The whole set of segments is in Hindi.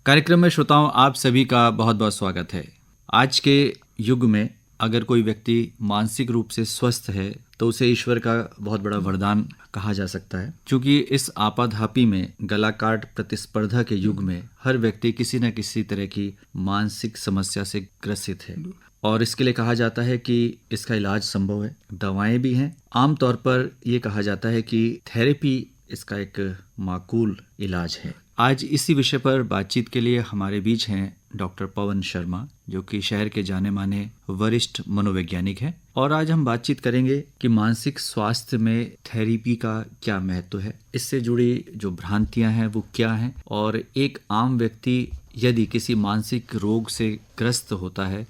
कार्यक्रम में श्रोताओं आप सभी का बहुत बहुत स्वागत है। आज के युग में अगर कोई व्यक्ति मानसिक रूप से स्वस्थ है तो उसे ईश्वर का बहुत बड़ा वरदान कहा जा सकता है, क्योंकि इस आपाधापी में गला काट प्रतिस्पर्धा के युग में हर व्यक्ति किसी न किसी तरह की मानसिक समस्या से ग्रसित है और इसके लिए कहा जाता है कि इसका इलाज संभव है, दवाएं भी हैं। आमतौर पर ये कहा जाता है कि थेरेपी इसका एक माकूल इलाज है। आज इसी विषय पर बातचीत के लिए हमारे बीच हैं डॉक्टर पवन शर्मा, जो कि शहर के जाने माने वरिष्ठ मनोवैज्ञानिक हैं, और आज हम बातचीत करेंगे कि मानसिक स्वास्थ्य में थेरेपी का क्या महत्व है, इससे जुड़ी जो भ्रांतियां हैं वो क्या हैं, और एक आम व्यक्ति यदि किसी मानसिक रोग से ग्रस्त होता है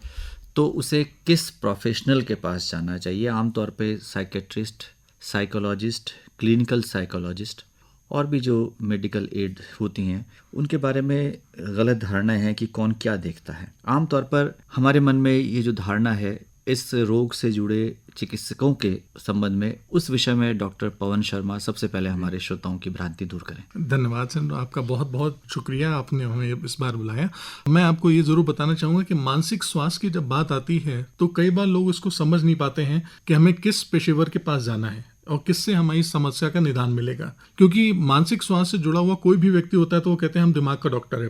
तो उसे किस प्रोफेशनल के पास जाना चाहिए। आमतौर पे साइकेट्रिस्ट, साइकोलॉजिस्ट, क्लिनिकल साइकोलॉजिस्ट और भी जो मेडिकल एड होती हैं उनके बारे में गलत धारणाएं हैं कि कौन क्या देखता है। आमतौर पर हमारे मन में ये जो धारणा है इस रोग से जुड़े चिकित्सकों के संबंध में, उस विषय में डॉक्टर पवन शर्मा सबसे पहले हमारे श्रोताओं की भ्रांति दूर करें। धन्यवाद सर, आपका बहुत बहुत शुक्रिया, आपने हमें इस बार बुलाया। मैं आपको ये जरूर बताना चाहूँगा कि मानसिक स्वास्थ्य की जब बात आती है तो कई बार लोग इसको समझ नहीं पाते हैं कि हमें किस पेशेवर के पास जाना है और किससे हमारी समस्या का निदान मिलेगा। क्योंकि मानसिक स्वास्थ्य से जुड़ा हुआ कोई भी व्यक्ति होता है तो वो कहते हैं हम दिमाग का डॉक्टर है,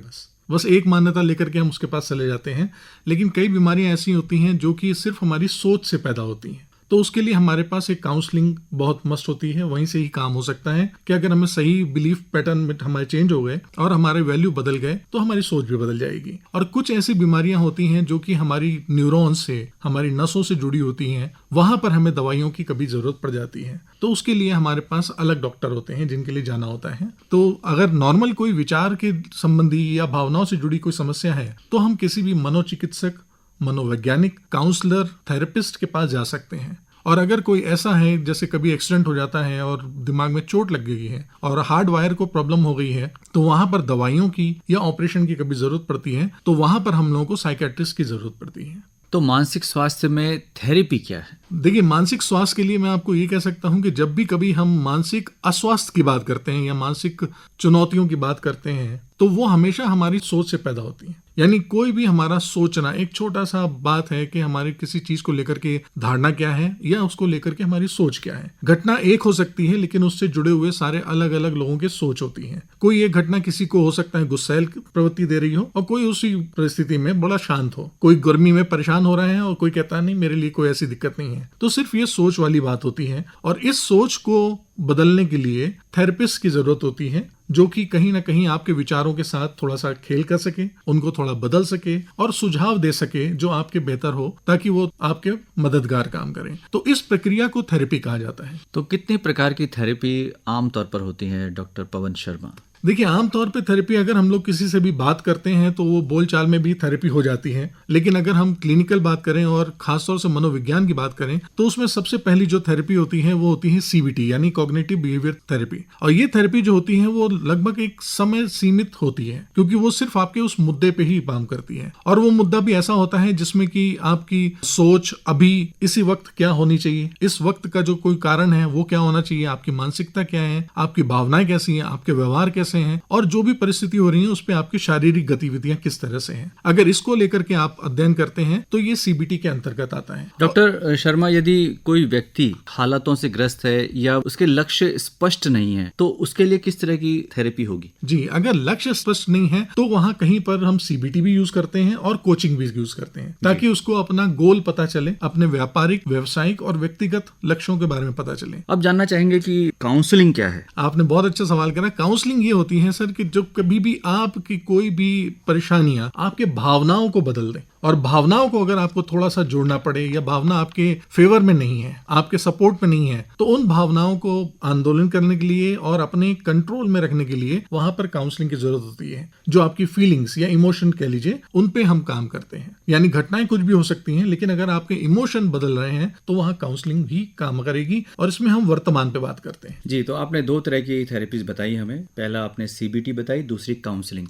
बस एक मान्यता लेकर के हम उसके पास चले जाते हैं। लेकिन कई बीमारियां ऐसी होती हैं जो कि सिर्फ हमारी सोच से पैदा होती हैं, तो उसके लिए हमारे पास एक काउंसलिंग बहुत मस्ट होती है। वहीं से ही काम हो सकता है कि अगर हमें सही बिलीफ पैटर्न में हमारे चेंज हो गए और हमारे वैल्यू बदल गए तो हमारी सोच भी बदल जाएगी। और कुछ ऐसी बीमारियां होती हैं जो कि हमारी न्यूरॉन्स से, हमारी नसों से जुड़ी होती हैं, वहां पर हमें दवाइयों की कभी जरूरत पड़ जाती है, तो उसके लिए हमारे पास अलग डॉक्टर होते हैं जिनके लिए जाना होता है। तो अगर नॉर्मल कोई विचार के संबंधी या भावनाओं से जुड़ी कोई समस्या है तो हम किसी भी मनोचिकित्सक, मनोवैज्ञानिक, काउंसलर, थेरेपिस्ट के पास जा सकते हैं। और अगर कोई ऐसा है जैसे कभी एक्सीडेंट हो जाता है और दिमाग में चोट लग गई है और हार्ड वायर को प्रॉब्लम हो गई है तो वहां पर दवाइयों की या ऑपरेशन की कभी जरूरत पड़ती है तो वहां पर हम लोगों को साइकेट्रिस्ट की जरूरत पड़ती है। तो मानसिक स्वास्थ्य में थेरेपी क्या है? देखिए, मानसिक स्वास्थ्य के लिए मैं आपको ये कह सकता हूं कि जब भी कभी हम मानसिक अस्वास्थ्य की बात करते हैं या मानसिक चुनौतियों की बात करते हैं तो वो हमेशा हमारी सोच से पैदा होती है। यानी कोई भी हमारा सोचना, एक छोटा सा बात है कि हमारी किसी चीज को लेकर के धारणा क्या है या उसको लेकर के हमारी सोच क्या है। घटना एक हो सकती है लेकिन उससे जुड़े हुए सारे अलग अलग लोगों के सोच होती है। कोई एक घटना किसी को हो सकता है गुस्सैल प्रवृत्ति दे रही हो और कोई उसी परिस्थिति में बड़ा शांत हो। कोई गर्मी में परेशान हो रहा है और कोई कहता नहीं मेरे लिए कोई ऐसी दिक्कत नहीं है। तो सिर्फ ये सोच वाली बात होती है और इस सोच को बदलने के लिए थेरेपिस्ट की जरूरत होती है जो कि कहीं ना कहीं आपके विचारों के साथ थोड़ा सा खेल कर सके, उनको थोड़ा बदल सके और सुझाव दे सके जो आपके बेहतर हो, ताकि वो आपके मददगार काम करें। तो इस प्रक्रिया को थेरेपी कहा जाता है। तो कितने प्रकार की थेरेपी आमतौर पर होती है डॉक्टर पवन शर्मा? देखिए, आमतौर पे थेरेपी अगर हम लोग किसी से भी बात करते हैं तो वो बोलचाल में भी थेरेपी हो जाती है। लेकिन अगर हम क्लिनिकल बात करें और खासतौर से मनोविज्ञान की बात करें तो उसमें सबसे पहली जो थेरेपी होती है वो होती है CBT यानी कॉग्निटिव बिहेवियर थेरेपी। और ये थेरेपी जो होती है वो लगभग एक समय सीमित होती है क्योंकि वो सिर्फ आपके उस मुद्दे पे ही काम करती है। और वो मुद्दा भी ऐसा होता है जिसमें कि आपकी सोच अभी इसी वक्त क्या होनी चाहिए, इस वक्त का जो कोई कारण है वो क्या होना चाहिए, आपकी मानसिकता क्या है, आपकी भावनाएं कैसी हैं, आपके व्यवहार कैसे हैं और जो भी परिस्थिति हो रही है उस पे आपकी शारीरिक गतिविधियां किस तरह से हैं। अगर इसको लेकर के आप अध्ययन करते हैं तो ये CBT के अंतर्गत आता है। डॉक्टर शर्मा, यदि कोई व्यक्ति हालातों से ग्रस्त है या उसके लक्ष्य स्पष्ट नहीं है तो उसके लिए किस तरह की थेरेपी होगी? जी, अगर लक्ष्य स्पष्ट नहीं है तो वहां कहीं पर हम CBT भी यूज करते हैं और कोचिंग भी यूज करते हैं ताकि उसको अपना गोल पता चले, अपने व्यापारिक, व्यवसायिक और व्यक्तिगत लक्ष्यों के बारे में पता चले। अब जानना चाहेंगे कि काउंसलिंग क्या है? आपने बहुत अच्छा सवाल करा। काउंसलिंग ये होती है सर कि जब कभी भी आपकी कोई भी परेशानियां आपके भावनाओं को बदल दें और भावनाओं को अगर आपको थोड़ा सा जोड़ना पड़े या भावना आपके फेवर में नहीं है, आपके सपोर्ट में नहीं है, तो उन भावनाओं को आंदोलन करने के लिए और अपने कंट्रोल में रखने के लिए वहां पर काउंसलिंग की जरूरत होती है। जो आपकी फीलिंग्स या इमोशन कह लीजिए उन पे हम काम करते हैं। यानी घटनाएं कुछ भी हो सकती हैं लेकिन अगर आपके इमोशन बदल रहे हैं तो वहां काउंसलिंग भी काम करेगी और इसमें हम वर्तमान पे बात करते हैं। जी, तो आपने दो तरह की थेरेपीज बताई हमें। पहला आपने CBT बताई, दूसरी काउंसलिंग।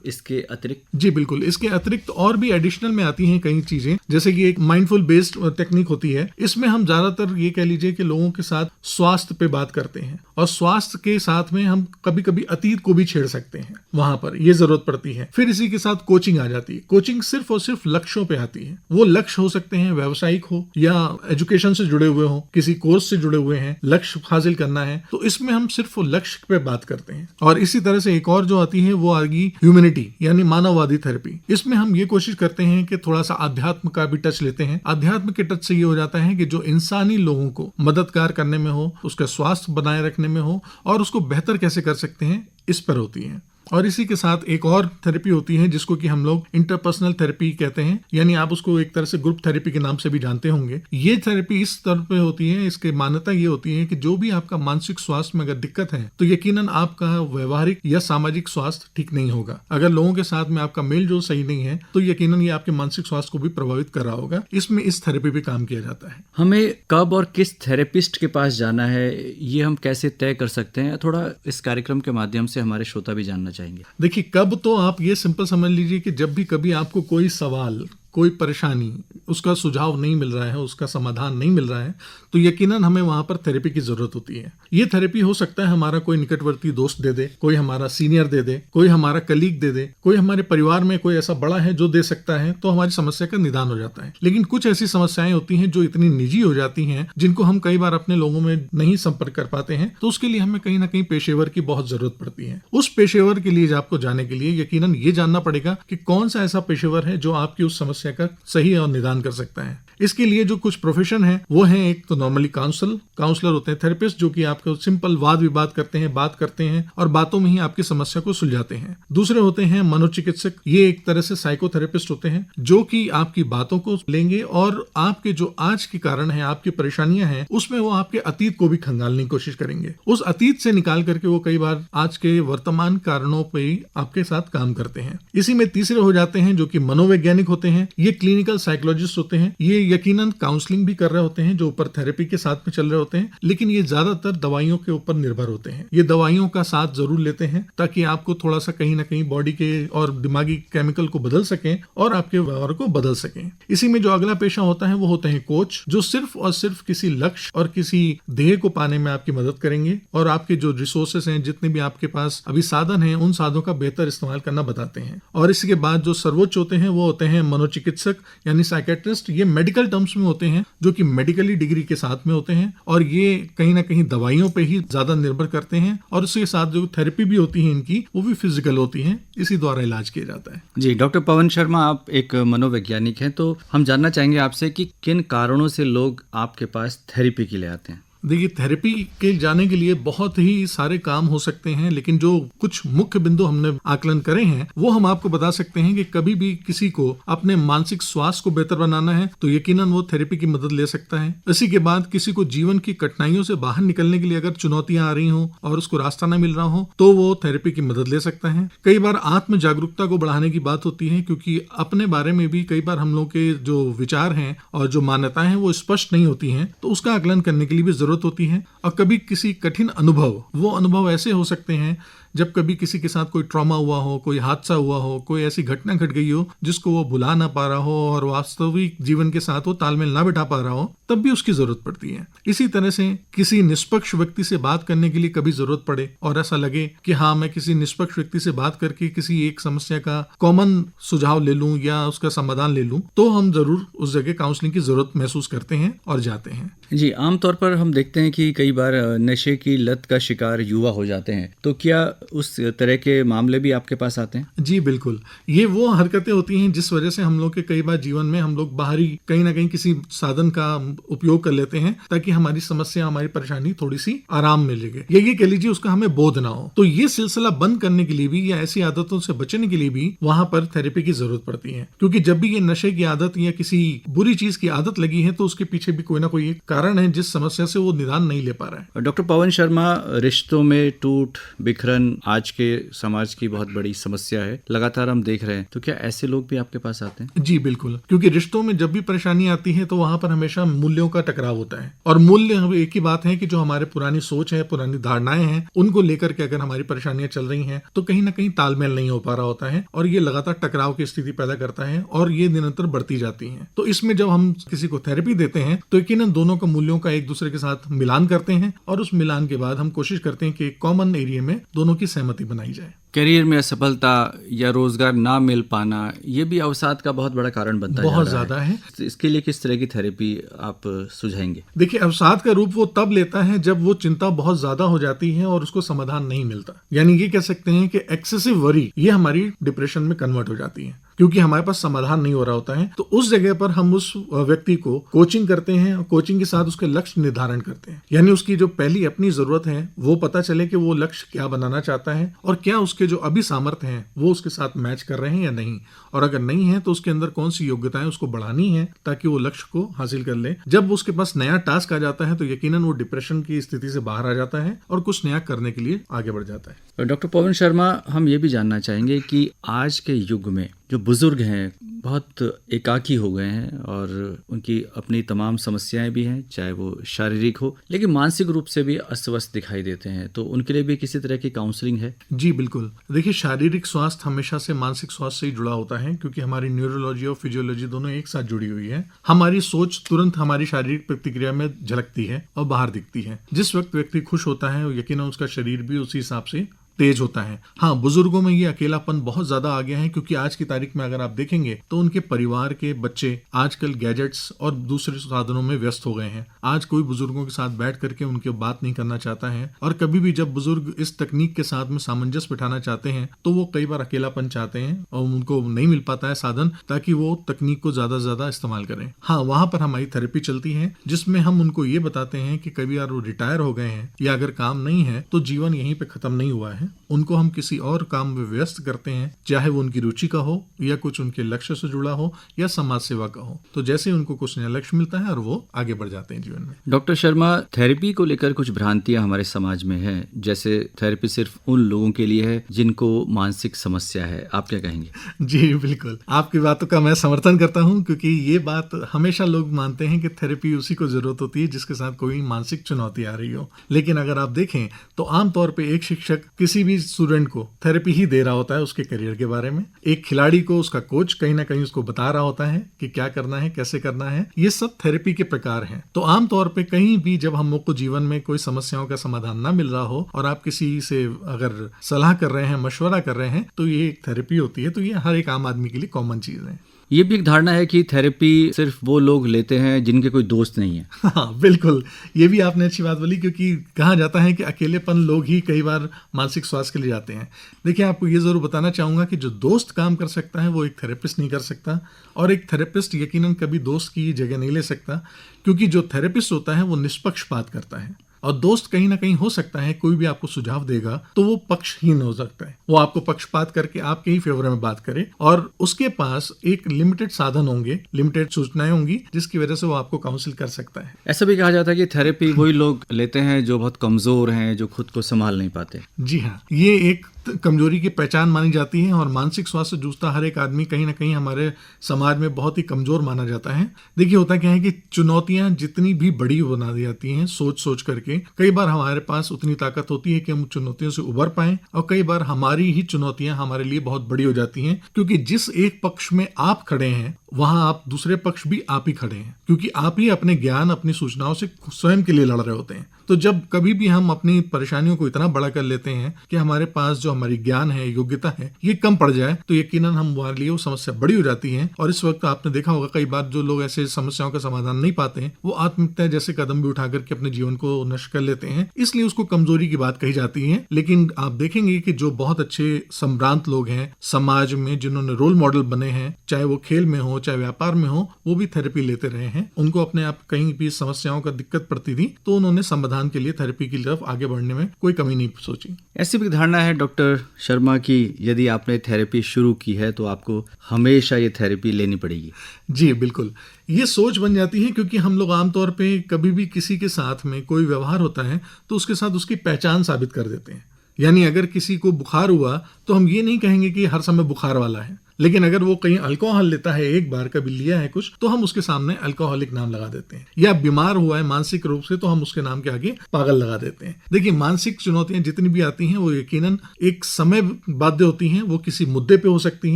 इसके अतिरिक्त? जी बिल्कुल, इसके अतिरिक्त और भी एडिशनल में आती हैं कई चीजें, जैसे कि एक माइंडफुल बेस्ड टेक्निक होती है। इसमें हम ज्यादातर ये कह लीजिए कि लोगों के साथ स्वास्थ्य पे बात करते हैं, और स्वास्थ्य के साथ में हम कभी कभी अतीत को भी छेड़ सकते हैं, वहां पर ये जरूरत पड़ती है। फिर इसी के साथ कोचिंग आ जाती है। कोचिंग सिर्फ और सिर्फ लक्ष्यों पे आती है। वो लक्ष्य हो सकते हैं व्यावसायिक हो या एजुकेशन से जुड़े हुए हो, किसी कोर्स से जुड़े हुए हैं, लक्ष्य हासिल करना है, तो इसमें हम सिर्फ लक्ष्य पे बात करते हैं। और इसी तरह से एक और जो आती है वो आएगी ह्यूमैनिटी यानी मानववादी थेरेपी। इसमें हम ये कोशिश करते हैं कि थोड़ा सा अध्यात्म का भी टच लेते हैं। अध्यात्म के टच से ये हो जाता है कि जो इंसानी लोगों को मददगार करने में हो, उसका स्वास्थ्य बनाए रखने में हो, और उसको बेहतर कैसे कर सकते हैं, इस पर होती है। और इसी के साथ एक और थेरेपी होती है जिसको कि हम लोग इंटरपर्सनल थेरेपी कहते हैं, यानी आप उसको एक तरह से ग्रुप थेरेपी के नाम से भी जानते होंगे। ये थेरेपी इस तरह पे होती है, इसकी मान्यता ये होती है कि जो भी आपका मानसिक स्वास्थ्य में अगर दिक्कत है तो यकीनन आपका व्यवहारिक या सामाजिक स्वास्थ्य ठीक नहीं होगा। अगर लोगों के साथ में आपका मेल जोल सही नहीं है तो यकीनन ये आपके मानसिक स्वास्थ्य को भी प्रभावित कर रहा होगा। इसमें इस थेरेपी पे काम किया जाता है। हमें कब और किस थेरेपिस्ट के पास जाना है, ये हम कैसे तय कर सकते हैं? थोड़ा इस कार्यक्रम के माध्यम से हमारे श्रोता भी जानना चाहेंगे। देखिए, कब तो आप ये सिंपल समझ लीजिए कि जब भी कभी आपको कोई सवाल, कोई परेशानी, उसका सुझाव नहीं मिल रहा है, उसका समाधान नहीं मिल रहा है, तो यकीनन हमें वहां पर थेरेपी की जरूरत होती है। ये थेरेपी हो सकता है हमारा कोई निकटवर्ती दोस्त दे दे, कोई हमारा सीनियर दे दे, कोई हमारा कलीग दे दे, कोई हमारे परिवार में कोई ऐसा बड़ा है जो दे सकता है, तो हमारी समस्या का निदान हो जाता है। लेकिन कुछ ऐसी समस्याएं होती हैं जो इतनी निजी हो जाती हैं, जिनको हम कई बार अपने लोगों में नहीं संपर्क कर पाते हैं, तो उसके लिए हमें कहीं ना कहीं पेशेवर की बहुत जरूरत पड़ती है। उस पेशेवर के लिए आपको जाने के लिए यकीनन ये जानना पड़ेगा कि कौन सा ऐसा पेशेवर है जो आपकी उस समस्या का सही और निदान कर सकता है। इसके लिए जो कुछ प्रोफेशन है वो है, एक तो नॉर्मली काउंसलर होते हैं, थेरेपिस्ट जो कि आपको सिंपल वाद विवाद करते हैं, बात करते हैं और बातों में ही आपकी समस्या को सुलझाते हैं। दूसरे होते हैं मनोचिकित्सक, ये एक तरह से साइकोथेरेपिस्ट होते हैं जो कि आपकी बातों को लेंगे और आपके जो आज के कारण है, आपकी परेशानियां हैं, उसमें वो आपके अतीत को भी खंगालने की कोशिश करेंगे। उस अतीत से निकाल करके वो कई बार आज के वर्तमान कारणों पे ही आपके साथ काम करते हैं। इसी में तीसरे हो जाते हैं जो कि मनोवैज्ञानिक होते हैं, ये क्लिनिकल साइकोलॉजिस्ट होते हैं। ये यकीनन काउंसलिंग भी कर रहे होते हैं, जो ऊपर थेरेपी के साथ में चल रहे होते हैं, लेकिन ये ज्यादातर दवाइयों के ऊपर निर्भर होते हैं। ये दवाइयों का साथ जरूर लेते हैं ताकि आपको थोड़ा सा कहीं ना कहीं बॉडी के और दिमागी केमिकल को बदल सकें और आपके व्यवहार को बदल सकें। इसी में जो अगला पेशा होता है वो होते हैं कोच, जो सिर्फ और सिर्फ किसी लक्ष्य और किसी ध्येय को पाने में आपकी मदद करेंगे और आपके जो रिसोर्सेस हैं, जितने भी आपके पास अभी साधन हैं, उन साधनों का बेहतर इस्तेमाल करना बताते हैं। और इसके बाद जो सर्वोच्च होते हैं वो होते हैं मनोचिकित्सक यानी साइकेट्रिस्ट। ये मेडिकल टर्म्स में होते हैं, जो कि मेडिकली डिग्री के साथ में होते हैं और ये कहीं ना कहीं दवाइयों पे ही ज्यादा निर्भर करते हैं। और उसके साथ जो थेरेपी भी होती है इनकी, वो भी फिजिकल होती है, इसी द्वारा इलाज किया जाता है। जी, डॉक्टर पवन शर्मा, आप एक मनोवैज्ञानिक हैं, तो हम जानना चाहेंगे आपसे कि किन कारणों से लोग आपके पास थेरेपी के लिए आते हैं? देखिए, थेरेपी के जाने के लिए बहुत ही सारे काम हो सकते हैं, लेकिन जो कुछ मुख्य बिंदु हमने आकलन करे हैं वो हम आपको बता सकते हैं कि कभी भी किसी को अपने मानसिक स्वास्थ्य को बेहतर बनाना है तो यकीनन वो थेरेपी की मदद ले सकता है। इसी के बाद किसी को जीवन की कठिनाइयों से बाहर निकलने के लिए अगर चुनौतियां आ रही हो और उसको रास्ता न मिल रहा हो तो वो थेरेपी की मदद ले सकता है। कई बार आत्म जागरूकता को बढ़ाने की बात होती है, क्योंकि अपने बारे में भी कई बार हम लोग के जो विचार हैं और जो मान्यताएं हैं वो स्पष्ट नहीं होती हैं, तो उसका आकलन करने के लिए भी जरूरत होती है। और कभी किसी कठिन अनुभव, वो अनुभव ऐसे हो सकते हैं जब कभी किसी के साथ कोई ट्रॉमा हुआ हो, कोई हादसा हुआ हो, कोई ऐसी घटना घट गई हो जिसको वो भुला ना पा रहा हो और वास्तविक जीवन के साथ वो तालमेल ना बिठा पा रहा हो, तब भी उसकी जरूरत पड़ती है। इसी तरह से किसी निष्पक्ष व्यक्ति से बात करने के लिए कभी जरूरत पड़े और ऐसा लगे कि हाँ, मैं किसी निष्पक्ष व्यक्ति से बात करके किसी एक समस्या का कॉमन सुझाव ले लूं या उसका समाधान ले लूं, तो हम जरूर उस जगह काउंसलिंग की जरूरत महसूस करते हैं और जाते हैं। जी, आमतौर पर हम देखते हैं कि कई बार नशे की लत का शिकार युवा हो जाते हैं, तो क्या उस तरह के मामले भी आपके पास आते हैं? जी बिल्कुल, ये वो हरकतें होती हैं जिस वजह से हम लोग के कई बार जीवन में हम लोग बाहरी कहीं ना कहीं किसी साधन का उपयोग कर लेते हैं ताकि हमारी समस्या, हमारी परेशानी थोड़ी सी आराम मिलेगी, या ये कह लीजिए उसका हमें बोध ना हो। तो ये सिलसिला बंद करने के लिए भी या ऐसी आदतों से बचने के लिए भी वहां पर थेरेपी की जरूरत पड़ती है, क्योंकि जब भी ये नशे की आदत या किसी बुरी चीज की आदत लगी है तो उसके पीछे भी कोई ना कोई कारण है जिस समस्या से वो निदान नहीं ले पा रहा है। डॉक्टर पवन शर्मा, रिश्तों में टूट बिखरन डिप्रेशन आज के समाज की बहुत बड़ी समस्या है, लगातार हम देख रहे हैं, तो क्या ऐसे लोग भी आपके पास आते हैं? जी बिल्कुल, क्योंकि रिश्तों में जब भी परेशानी आती है तो वहां पर हमेशा मूल्यों का टकराव होता है। और मूल्य हम एक ही बात है कि जो हमारे पुरानी सोच है, पुरानी धारणाएं हैं, उनको लेकर के अगर हमारी परेशानियां चल रही हैं तो कहीं ना कहीं तालमेल नहीं हो पा रहा होता है और ये लगातार टकराव की स्थिति पैदा करता है और ये निरंतर बढ़ती जाती है। तो इसमें जब हम किसी को थेरेपी देते हैं तो यकीनन दोनों का मूल्यों का एक दूसरे के साथ मिलान करते हैं और उस मिलान के बाद हम कोशिश करते हैं कि एक कॉमन एरिया में दोनों की सहमति बनाई जाए। करियर में असफलता या रोजगार ना मिल पाना, ये भी अवसाद का बहुत बड़ा कारण बनता जा रहा है। बहुत ज्यादा है। इसके लिए किस तरह की थेरेपी आप सुझाएंगे? देखिए, अवसाद का रूप वो तब लेता है जब वो चिंता बहुत ज्यादा हो जाती है और उसको समाधान नहीं मिलता। यानी ये कह सकते हैं कि एक्सेसिव वरी ये हमारी डिप्रेशन में कन्वर्ट हो जाती है, क्योंकि हमारे पास समाधान नहीं हो रहा होता है। तो उस जगह पर हम उस व्यक्ति को कोचिंग करते हैं और कोचिंग के साथ उसके लक्ष्य निर्धारण करते हैं। यानी उसकी जो पहली अपनी जरूरत है वो पता चले कि वो लक्ष्य क्या बनाना चाहता है और क्या उसके जो अभी सामर्थ्य हैं वो उसके साथ मैच कर रहे हैं या नहीं, और अगर नहीं है तो उसके अंदर कौन सी योग्यताएं उसको बढ़ानी है ताकि वो लक्ष्य को हासिल कर ले। जब उसके पास नया टास्क आ जाता है तो यकीनन वो डिप्रेशन की स्थिति से बाहर आ जाता है और कुछ नया करने के लिए आगे बढ़ जाता है। डॉक्टर पवन शर्मा, हम ये भी जानना चाहेंगे कि आज के युग में जो बुजुर्ग हैं बहुत एकाकी हो गए हैं और उनकी अपनी तमाम समस्याएं भी हैं, चाहे वो शारीरिक हो लेकिन मानसिक रूप से भी अस्त-व्यस्त दिखाई देते हैं, तो उनके लिए भी किसी तरह की काउंसलिंग है? जी बिल्कुल। देखिए, शारीरिक स्वास्थ्य हमेशा से मानसिक स्वास्थ्य से ही जुड़ा होता है, क्योंकि हमारी न्यूरोलॉजी और फिजियोलॉजी दोनों एक साथ जुड़ी हुई है। हमारी सोच तुरंत हमारी शारीरिक प्रतिक्रिया में झलकती है और बाहर दिखती है। जिस वक्त व्यक्ति खुश होता है यकीनन उसका शरीर भी उसी हिसाब से तेज होता है। हाँ, बुजुर्गों में ये अकेलापन बहुत ज्यादा आ गया है, क्योंकि आज की तारीख में अगर आप देखेंगे तो उनके परिवार के बच्चे आजकल गैजेट्स और दूसरे साधनों में व्यस्त हो गए हैं। आज कोई बुजुर्गों के साथ बैठ करके उनकी बात नहीं करना चाहता है, और कभी भी जब बुजुर्ग इस तकनीक के साथ में सामंजस्य बिठाना चाहते हैं तो वो कई बार अकेलापन चाहते हैं और उनको नहीं मिल पाता है साधन ताकि वो तकनीक को ज्यादा से ज्यादा इस्तेमाल करें। हाँ, वहां पर हमारी थेरेपी चलती है जिसमें हम उनको ये बताते हैं कि कभी यार वो रिटायर हो गए हैं या अगर काम नहीं है तो जीवन यहीं पे खत्म नहीं हुआ है। उनको हम किसी और काम में व्यस्त करते हैं, चाहे वो उनकी रुचि का हो या कुछ उनके लक्ष्य से जुड़ा हो या समाज सेवा का हो। तो जैसे उनको कुछ नया लक्ष्य मिलता है और वो आगे बढ़ जाते हैं जीवन में। डॉक्टर शर्मा, थेरेपी को लेकर कुछ भ्रांतियां हमारे समाज में है, जैसे थेरेपी सिर्फ उन लोगों के लिए है जिनको मानसिक समस्या है, आप क्या कहेंगे? जी बिल्कुल, आपकी बातों का मैं समर्थन करता हूं, क्योंकि ये बात हमेशा लोग मानते हैं कि थेरेपी उसी को जरूरत होती है जिसके साथ कोई मानसिक चुनौती आ रही हो। लेकिन अगर आप देखें तो आमतौर पर एक शिक्षक किसी भी स्टूडेंट को थेरेपी ही दे रहा होता है उसके करियर के बारे में। एक खिलाड़ी को उसका कोच कहीं ना कहीं उसको बता रहा होता है कि क्या करना है, कैसे करना है। ये सब थेरेपी के प्रकार हैं। तो आमतौर पे कहीं भी जब हम लोग को जीवन में कोई समस्याओं का समाधान ना मिल रहा हो और आप किसी से अगर सलाह कर रहे हैं, मशवरा कर रहे हैं, तो ये एक थेरेपी होती है। तो ये हर एक आम आदमी के लिए कॉमन चीज है। ये भी एक धारणा है कि थेरेपी सिर्फ वो लोग लेते हैं जिनके कोई दोस्त नहीं है। हाँ बिल्कुल, ये भी आपने अच्छी बात बोली, क्योंकि कहा जाता है कि अकेलेपन लोग ही कई बार मानसिक स्वास्थ्य के लिए जाते हैं। देखिए, आपको ये जरूर बताना चाहूंगा कि जो दोस्त काम कर सकता है वो एक थेरेपिस्ट नहीं कर सकता, और एक थेरेपिस्ट यकीनन कभी दोस्त की जगह नहीं ले सकता, क्योंकि जो थेरेपिस्ट होता है वो निष्पक्षपात करता है। और दोस्त कहीं ना कहीं हो सकता है कोई भी आपको सुझाव देगा तो वो पक्षहीन हो सकता है, वो आपको पक्षपात करके आपके ही फेवर में बात करे, और उसके पास एक लिमिटेड साधन होंगे, लिमिटेड सूचनाएं होंगी जिसकी वजह से वो आपको काउंसिल कर सकता है। ऐसा भी कहा जाता है कि थेरेपी वही लोग लेते हैं जो बहुत कमजोर हैं, जो खुद को संभाल नहीं पाते। जी हाँ, ये एक कमजोरी की पहचान मानी जाती है, और मानसिक स्वास्थ्य से जूझता हर एक आदमी कहीं ना कहीं हमारे समाज में बहुत ही कमजोर माना जाता है। देखिए, होता क्या है कि चुनौतियां जितनी भी बड़ी बना दी जाती हैं सोच सोच करके, कई बार हमारे पास उतनी ताकत होती है कि हम चुनौतियों से उबर पाएं, और कई बार हमारी ही चुनौतियां हमारे लिए बहुत बड़ी हो जाती हैं, क्योंकि जिस एक पक्ष में आप खड़े हैं वहां आप दूसरे पक्ष भी आप ही खड़े हैं, क्योंकि आप ही अपने ज्ञान, अपनी सूचनाओं से स्वयं के लिए लड़ रहे होते हैं। तो जब कभी भी हम अपनी परेशानियों को इतना बड़ा कर लेते हैं कि हमारे पास जो हमारी ज्ञान है, योग्यता है, ये कम पड़ जाए, तो यकीनन हमारे लिए वो समस्या बड़ी हो जाती है। और इस वक्त आपने देखा होगा कई बार जो लोग ऐसे समस्याओं का समाधान नहीं पाते हैं वो आत्महत्या जैसे कदम भी उठा करके अपने जीवन को नष्ट कर लेते हैं, इसलिए उसको कमजोरी की बात कही जाती है। लेकिन आप देखेंगे कि जो बहुत अच्छे संभ्रांत लोग हैं समाज में, जिन्होंने रोल मॉडल बने हैं, चाहे वो खेल में हो चाहे व्यापार में हो, वो भी थेरेपी लेते रहे हैं। उनको अपने आप कहीं भी समस्याओं का दिक्कत पड़ती थी तो उन्होंने समाधान के लिए थेरेपी की तरफ आगे बढ़ने में कोई कमी नहीं सोची। ऐसी भी धारणा है डॉक्टर शर्मा की यदि आपने थेरेपी शुरू की है तो आपको हमेशा ये थेरेपी लेनी पड़ेगी। जी बिल्कुल, ये सोच बन जाती है, क्योंकि हम लोग आमतौर पे कभी भी किसी के साथ में कोई व्यवहार होता है तो उसके साथ उसकी पहचान साबित कर देते हैं यानी अगर किसी को बुखार हुआ तो हम ये नहीं कहेंगे कि हर समय बुखार वाला है, लेकिन अगर वो कहीं अल्कोहल लेता है, एक बार कभी लिया है कुछ, तो हम उसके सामने अल्कोहलिक नाम लगा देते हैं। या बीमार हुआ है मानसिक रूप से तो हम उसके नाम के आगे पागल लगा देते हैं। देखिए, मानसिक चुनौतियां जितनी भी आती हैं वो यकीनन एक समय बाध्य होती हैं। वो किसी मुद्दे पे हो सकती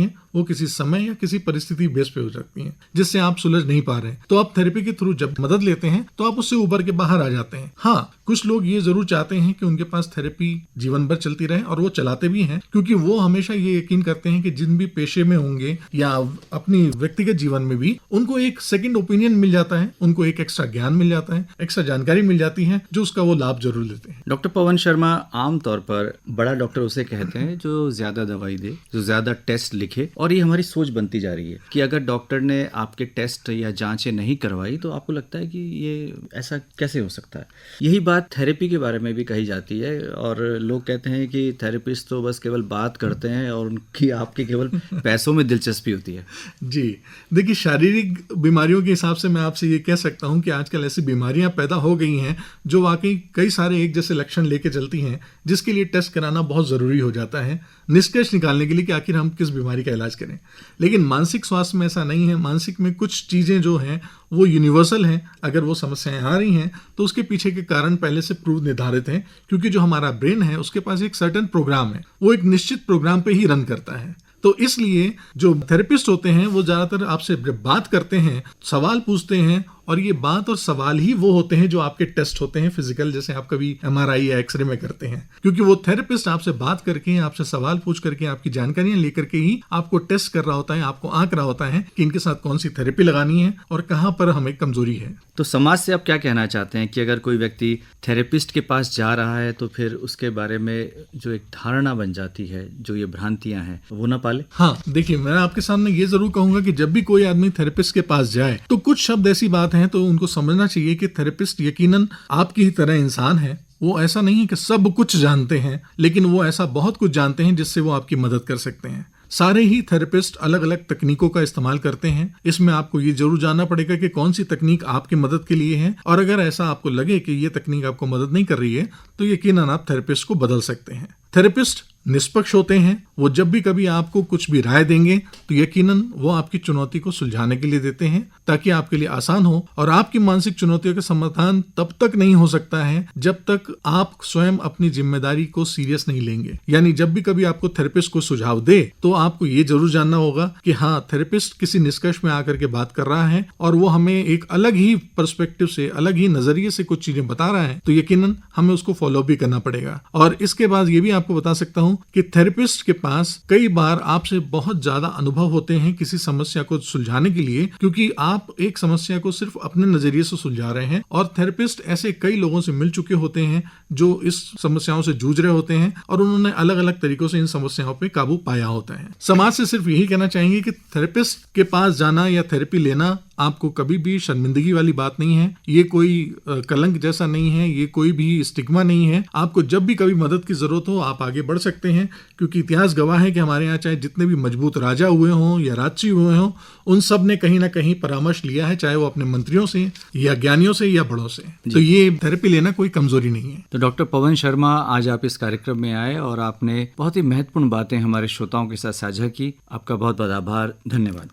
हैं, वो किसी समय या किसी परिस्थिति बेस पे हो सकती हैं जिससे आप सुलझ नहीं पा रहे हैं। तो आप थेरेपी के थ्रू जब मदद लेते हैं तो आप उससे उबर के बाहर आ जाते हैं। हाँ, कुछ लोग ये जरूर चाहते हैं कि उनके पास थेरेपी जीवन भर चलती रहे, और वो चलाते भी हैं, क्योंकि वो हमेशा ये यकीन करते हैं कि जिन भी पेशे में होंगे या अपनी व्यक्तिगत जीवन में भी उनको एक सेकंड ओपिनियन मिल जाता है, उनको एक एक्स्ट्रा ज्ञान मिल जाता है, एक्स्ट्रा जानकारी मिल जाती है, जो उसका वो लाभ जरूर लेते हैं। डॉक्टर पवन शर्मा, आमतौर पर बड़ा डॉक्टर उसे कहते हैं जो ज्यादा दवाई दे, जो ज्यादा टेस्ट लिखे, और ये हमारी सोच बनती जा रही है कि अगर डॉक्टर ने आपके टेस्ट या जांचें नहीं करवाई तो आपको लगता है कि ये ऐसा कैसे हो सकता है। यही बात थेरेपी के बारे में भी कही जाती है, और लोग कहते हैं कि थेरेपिस्ट तो बस केवल बात करते हैं और उनकी आपके केवल पैसों में दिलचस्पी होती है। जी, देखिए, शारीरिक बीमारियों के हिसाब से मैं आपसे ये कह सकता हूँ कि आजकल ऐसी बीमारियां पैदा हो गई हैं जो वाकई कई सारे एक जैसे लक्षण लेके चलती हैं, जिसके लिए टेस्ट कराना बहुत ज़रूरी हो जाता है निष्कर्ष निकालने के लिए कि आखिर हम किस बीमारी का इलाज करें। लेकिन मानसिक स्वास्थ्य में ऐसा नहीं है। मानसिक में कुछ चीज़ें जो हैं वो यूनिवर्सल हैं। अगर वो समस्याएं आ रही हैं तो उसके पीछे के कारण पहले से पूर्व निर्धारित हैं, क्योंकि जो हमारा ब्रेन है उसके पास एक सर्टेन प्रोग्राम है, वो एक निश्चित प्रोग्राम पे ही रन करता है। तो इसलिए जो थेरेपिस्ट होते हैं वो ज़्यादातर आपसे जब बात करते हैं, सवाल पूछते हैं, और ये बात और सवाल ही वो होते हैं जो आपके टेस्ट होते हैं फिजिकल, जैसे आप कभी MRI या एक्सरे में करते हैं, क्योंकि वो थेरेपिस्ट आपसे बात करके, आपसे सवाल पूछ करके, आपकी जानकारियां लेकर के ही आपको टेस्ट कर रहा होता है, आपको आंक रहा होता है कि इनके साथ कौन सी थेरेपी लगानी है और कहाँ पर हमें कमजोरी है। तो समाज से आप क्या कहना चाहते हैं कि अगर कोई व्यक्ति थेरेपिस्ट के पास जा रहा है तो फिर उसके बारे में जो एक धारणा बन जाती है, जो ये भ्रांतियां हैं, वो ना पाले? हाँ, देखिए, मैं आपके सामने ये जरूर कहूंगा कि जब भी कोई आदमी थेरेपिस्ट के पास जाए तो कुछ शब्द ऐसी बात है तो उनको समझना चाहिए कि थेरेपिस्ट यकीनन आपकी ही तरह इंसान है। वो ऐसा नहीं है कि सब कुछ जानते हैं, लेकिन वो ऐसा बहुत कुछ जानते हैं जिससे वो आपकी मदद कर सकते हैं। सारे ही थेरेपिस्ट अलग अलग तकनीकों का इस्तेमाल करते हैं। इसमें आपको ये जरूर जानना पड़ेगा कि कौन सी तकनीक आपकी मदद के लिए है, और अगर ऐसा आपको लगे कि ये तकनीक आपको मदद नहीं कर रही है तो यकीनन आप थेरेपिस्ट को बदल सकते हैं। थेरेपिस्ट निष्पक्ष होते हैं। वो जब भी कभी आपको कुछ भी राय देंगे तो यकीनन वो आपकी चुनौती को सुलझाने के लिए देते हैं, ताकि आपके लिए आसान हो। और आपकी मानसिक चुनौतियों का समाधान तब तक नहीं हो सकता है जब तक आप स्वयं अपनी जिम्मेदारी को सीरियस नहीं लेंगे। यानी जब भी कभी आपको थेरेपिस्ट को सुझाव दे तो आपको ये जरूर जानना होगा कि हाँ, थेरेपिस्ट किसी निष्कर्ष में आकर के बात कर रहा है और वो हमें एक अलग ही पर्सपेक्टिव से, अलग ही नजरिए से कुछ चीजें बता रहा है, तो यकीनन हमें उसको फॉलो भी करना पड़ेगा। और इसके बाद ये भी आपको बता सकता हूँ कि थेरेपिस्ट के पास कई बार आपसे बहुत ज्यादा अनुभव होते हैं किसी समस्या को सुलझाने के लिए, क्योंकि आप एक समस्या को सिर्फ अपने नजरिए से सुलझा रहे हैं, और थेरेपिस्ट ऐसे कई लोगों से मिल चुके होते हैं जो इस समस्याओं से जूझ रहे होते हैं, और उन्होंने अलग अलग तरीकों से इन समस्याओं पे काबू पाया होता है। समाज से सिर्फ यही कहना चाहेंगे कि थेरेपिस्ट के पास जाना या थेरेपी लेना आपको कभी भी शर्मिंदगी वाली बात नहीं है। ये कोई कलंक जैसा नहीं है, ये कोई भी स्टिग्मा नहीं है। आपको जब भी कभी मदद की जरूरत हो आप आगे बढ़ सकते हैं, क्योंकि इतिहास गवाह है कि हमारे यहाँ चाहे जितने भी मजबूत राजा हुए हों या राजसी हुए हों, उन सब ने कहीं ना कहीं परामर्श लिया है, चाहे वो अपने मंत्रियों से या ज्ञानियों से या बड़ों से। तो ये थेरेपी लेना कोई कमजोरी नहीं है। तो डॉक्टर पवन शर्मा, आज आप इस कार्यक्रम में आए और आपने बहुत ही महत्वपूर्ण बातें हमारे श्रोताओं के साथ साझा की। आपका बहुत बहुत आभार, धन्यवाद।